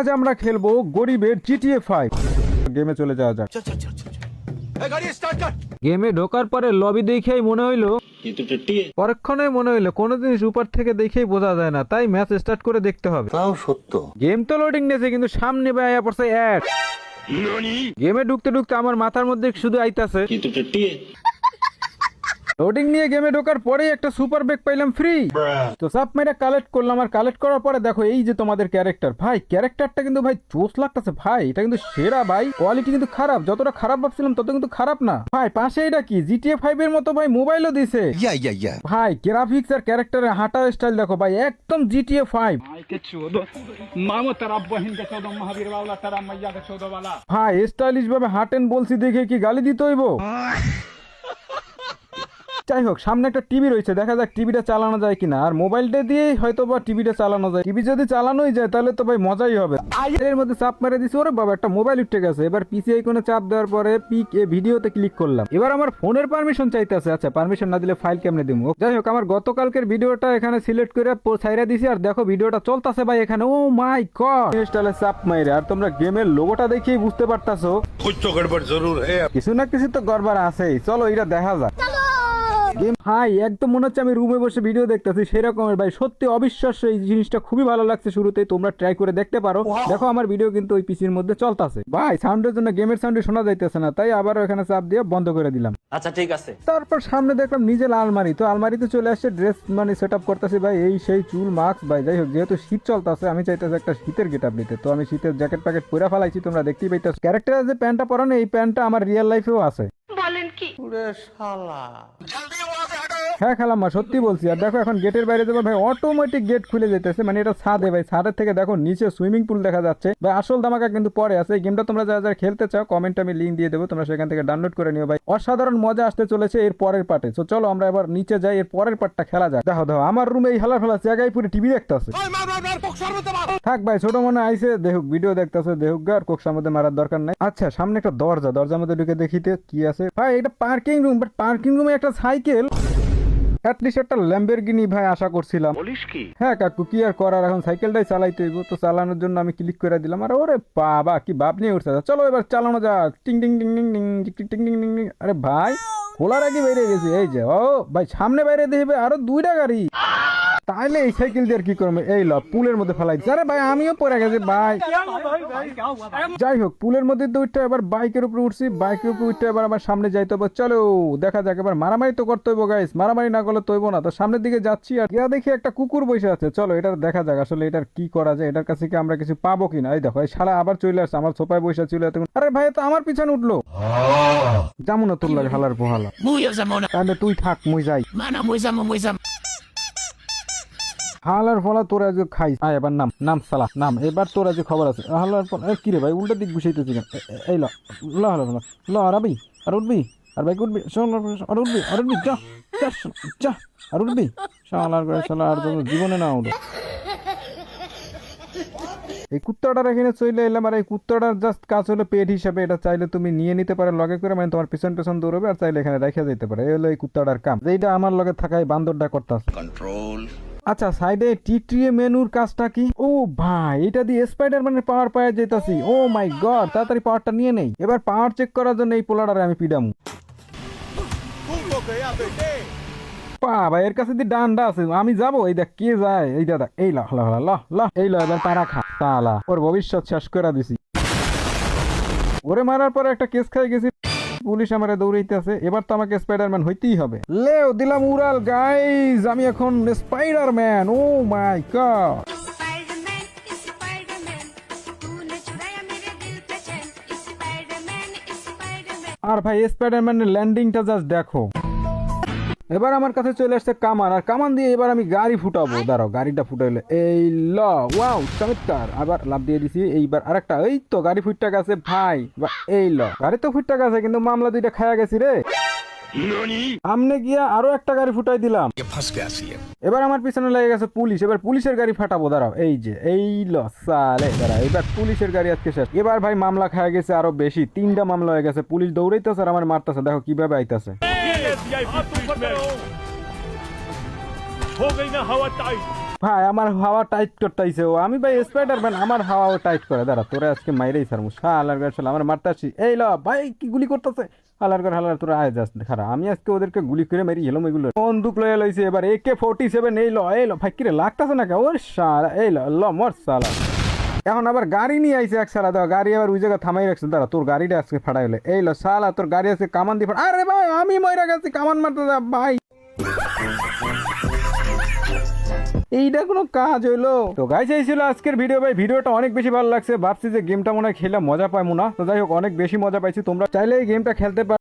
আজ আমরা খেলবো গরিবের GTA 5। গেমে চলে যাওয়া যাক। গেমে ঢোকার পরে লবি দেখেই মনে হইলো পরক্ষণে মনে হইলো কোনো জিনিস উপর থেকে দেখেই বোঝা যায় না, তাই ম্যাচ স্টার্ট করে দেখতে হবে। তাও সত্য। গেম তো লোডিং নিয়েছে কিন্তু সামনে আয়া পড়ছে অ্যাড। গেমে ঢুকতে ঢুকতে আমার মাথার মধ্যে শুধু আইতাছে লোডিং নিয়ে গেমে ঢোকার পরেই একটা সুপার ব্যাগ পাইলাম ফ্রি। তো সাপ মেরে কালেক্ট করলাম, আর কালেক্ট করার পরে দেখো এই যে তোমাদের ক্যারেক্টার, ভাই ক্যারেক্টারটা কিন্তু ভাই জোস লাগতেছে ভাই, এটা কিন্তু সেরা ভাই। কোয়ালিটি কিন্তু খারাপ, যতটা খারাপ ভাবছিলাম তত কিন্তু খারাপ না ভাই। পাশে এটা কি GTA 5 এর মতো ভাই মোবাইলও দিছে ভাই। গ্রাফিক্স আর ক্যারেক্টারের হাঁটার স্টাইল দেখো ভাই, একদম GTA 5 ভাই। স্টাইলিশ ভাবে হাঁটেন বলছি দেখে কি গালি দিতে হইব? যাই হোক, সামনে একটা টিভি রয়েছে, দেখা যাক টিভিটা চালানো যায় কিনা। আর মোবাইলটা দিয়ে হয়তো বা টিভিটা চালানো যায়। টিভি যদি চালানোই যায় তাহলে তো ভাই মজাই হবে। এর মধ্যে চাপ মেরে দিছি, ওরে বাবা একটা মোবাইল উঠে গেছে। এবার পিসি আইকনে চাপ দেওয়ার পরে পিক এ ভিডিওতে ক্লিক করলাম। এবার আমার ফোনের পারমিশন চাইতেছে। আচ্ছা পারমিশন না দিলে ফাইল কেমনে দিব? যাই হোক, আমার গতকালকের ভিডিওটা এখানে সিলেক্ট করে ছাইরা দিছি, আর দেখো ভিডিওটা চলতেছে ভাই এখানে। ও মাই গড, ইনস্টলে চাপ মাইরে। আর তোমরা গেমের লোগোটা দেখেই বুঝতে পারতাছো কিছু না কিছু তো গড়বড় আছেই। চলো এটা দেখা যাক। ভাই একদম মনে হচ্ছে আমি রুমে বসে ভিডিও দেখতেছি সেরকমের ভাই, সত্যি অবিশ্বাস্য। এই জিনিসটা খুবই ভালো লাগছে শুরুতে, তোমরা ট্রাই করে দেখতে পারো। দেখো আমার ভিডিও কিন্তু ওই পিসির মধ্যে চলতেছে ভাই। সাউন্ডের জন্য গেমের সাউন্ড শোনা যাইতেছে না, তাই আবার এখানে চাপ দিয়ে বন্ধ করে দিলাম। আচ্ছা ঠিক আছে। তারপর সামনে দেখলাম নিজের আলমারি, তো আলমারিতে চলে আসছে ড্রেস মানে সেট আপ করতেছি ভাই। এই সেই চুল মাস্ক ভাই। যাই হোক, যেহেতু শীত চলতেছে আমি চাইতেছি একটা শীতের গেট আপ নিতে, তো আমি শীতের জ্যাকেট প্যাকেট পরে ফেলাইছি, তোমরা দেখতেই পাইতেছো। ক্যারেক্টারের যে প্যান্টটা পরানো, এই প্যান্টটা আমার রিয়েল লাইফেও আছে। বলেন কি? হ্যাঁ খেলাম, সত্যি বলছি। আর দেখো এখন গেটের বাইরে যাবো ভাই, অটোমেটিক গেট খুলে যেতেছে। মানে এটা ছাদে ভাই, ছাদের থেকে দেখো নিচে সুইমিং পুল দেখা যাচ্ছে ভাই। আসল ধামাকা কিন্তু পরে আছে। এই গেমটা তোমরা যারা যারা খেলতে চাও কমেন্টে আমি লিঙ্ক দিয়ে দেবো, তোমরা সেখান থেকে ডাউনলোড করে নিও ভাই। অসাধারণ মজা আসতে চলেছে এর পরের পার্টে। তো চলো আমরা এবার নিচে যাই, এর পরের পার্টটা খেলা যাক। দেখো দেখো আমার রুমে এই হেলার ফেলা জায়গায় পুরো টিভি দেখতেছে। থাক ভাই, ছোট মনে আইসে দেখুক ভিডিও দেখতেছে, দেখুক গা, আর কোকসার মধ্যে মারার দরকার নাই। আচ্ছা সামনে একটা দরজা, দরজার মধ্যে ঢুকে দেখিতে কি আছে ভাই। এটা পার্কিং রুম, বাট পার্কিং রুমে একটা সাইকেল, অ্যাটলিস্ট একটা ল্যাম্বরগিনি ভাই আশা করছিলাম। হ্যাঁ কাকু কি আর করার, এখন সাইকেলটাই চালাইতে হইব। তো চালানোর জন্য আমি ক্লিক করে দিলাম। আর ওরে বাবা কি বাপ নিয়ে উঠছে। চলো এবার চালানো যাক। টিং টিং টিং টিং টিং টিং টিং টিং টিং। আরে ভাই খোলার আগে বাইরে গেছি। এই যে ও ভাই সামনে বাইরে দেখবে আরো দুইটা গাড়ি, তাইলে এই সাইকেল দিয়ে কি করবে? এই ল পুলের মধ্যে ফেলাই। আরে ভাই আমিও পড়ে গেছি ভাই। যাই হোক, পুলের মধ্যে তো উঠতে এবার বাইকের উপরে উঠছি, বাইকের উপরে উঠতে এবার আমার সামনে যাইতে হবে। চলো দেখা যাক, এবার মারামারি তো করতে হইব গাইস, মারামারি না করলে তো হইব না। তো সামনের দিকে যাচ্ছি, আর গিয়া দেখি একটা কুকুর বসে আছে। চলো এটা দেখা যাক আসলে এটার কি করা যায়, এটার কাছে কি আমরা কিছু পাবো কিনা। এই দেখো এই শালা আবার চলে আসছে, আমার সোফায় বসে ছিল এতক্ষণ। আরে ভাই তো আমার পিছনে উঠলো। যেমন তোর লাগে হালার পোহালা, তাহলে তুই থাক মুই যাই। হালার ফলা তোরা যে খাইস। এবার নাম নাম সালা নাম, এবার তোরা যে খবর আছে। হালার ফল কি রে ভাই, উল্টা দিক গুছাইতেছি কেন? এই ল ল ল ল রাবি, আর উঠবি, আর বাইক উঠবি, আর উঠবি, আর উঠবি, যা যা আর উঠবি। শালার করে শালা আর জীবনে না উঠে। এই কুত্তাটার এখানে চলে এলাম, আর এই কুত্তাটার জাস্ট কাজ হলো পেট হিসাবে। এটা চাইলে তুমি নিয়ে নিতে পারো লগে করে, মানে তোমার পিছন পেছন দৌড়বে, আর চাইলে এখানে রেখে যেতে পারে। এই হলো এই কুত্তাটার কাম, যেটা আমার লগে থাকাই বান্দরটা করতেছে। আচ্ছা সাইডে টিটিএ মেনুর কাজটা কি? ও ভাই এটা দিয়ে স্পাইডারম্যানের পাওয়ার পাওয়া যেতেছি। ও মাই গড, তাড়াতাড়ি পাওয়ারটা নিয়ে নেই। এবার পাওয়ার চেক করার জন্য এই পোলাটারে আমি পিডামু। ভাই এর কাছে দিয়ে ডান্ডা আছে, আমি যাবো। এই দেখ কে যায়, এই দাদা এই ল ল ল ল এই ল, এবার পারা খা তালা, ওর ভবিষ্যৎ শেষ করে দিছি। ওরে মারার পরে একটা কেস খাই গেছি, পুলিশ আমারে দৌড়াইতেছে। এবার তো আমাকে স্পাইডারম্যান হইতেই হবে। লেও দিলাম উড়াল গাইজ, আমি এখন স্পাইডারম্যান। ও মাই গড, আর ভাই স্পাইডারম্যানের ল্যান্ডিংটা জাস্ট দেখো। এবার আমার কাছে চলে আসছে কামান, আর কামান দিয়ে এবার আমি গাড়ি ফুটাবো। দাঁড়াও গাড়িটা ফুটাইলে এই ল, ওয়াও চমৎকার। আবার লাভ দিয়ে দিছি। এইবার আরেকটা, এই তো গাড়ি ফুটটা গেছে ভাই। এই ল গাড়ি তো ফুটটা গেছে, কিন্তু মামলা দুইটা খায়া গেছি রে। আমনে গিয়া আরো একটা গাড়ি ফুটাই দিলাম। এবার আমার পিছনে লেগে গেছে পুলিশ, এবার পুলিশের গাড়ি ফাটাবো। দাঁড়াও এই যে এই ল সালে, দাঁড়া এবার পুলিশের গাড়ি আজকে শেষ। এবার ভাই মামলা খায়া গেছে আরো বেশি, 3টা মামলা হয়ে গেছে। পুলিশ দৌড়াইতেছে আর আমার মারতেছে, দেখো কিভাবে আইতাছে। ভাই আমার হাওয়া টাইট করতেইছে ও, আমি ভাই স্পাইডারম্যান, আমার হাওয়াও টাইট করে। দাঁড়া তোরা আজকে মাইরেই সারমু, শালার গাছ শালা আমার মারতে আসি। এই ল ভাই কি গুলি করতেছে, হালার ঘর হালার তোরা আয় যাস খারাপ, আমি আজকে ওদেরকে গুলি করে মেরি এলাম। এগুলো বন্দুক লয়ে লইছে এবার AK-47, এই ল ভাই কিরে লাগতাছে না কে ওর শালা, এই ল মর শালা। এখন আবার গাড়ি নিয়ে আইছে এক শালা, দাও গাড়ি আবার ওই জায়গায় থামাই রাখছে। দাঁড়া তোর গাড়িটা আজকে ফাড়াই হলে, এই লো শালা তোর গাড়ি আজকে কামান দিয়ে আরে ভাই আমি মইরা গেছি কামান মারতে যা ভাই, এইটা কোনো কাজ হইলো? তো গাইস এই ছিল আজকের ভিডিও ভাই, ভিডিওটা অনেক বেশি ভালো লাগছে, ভাবছি যে গেমটা মনে হয় খেলে মজা পাইমু না, তো যাই হোক অনেক বেশি মজা পাইছি। তোমরা চাইলে এই গেমটা খেলতে পারো।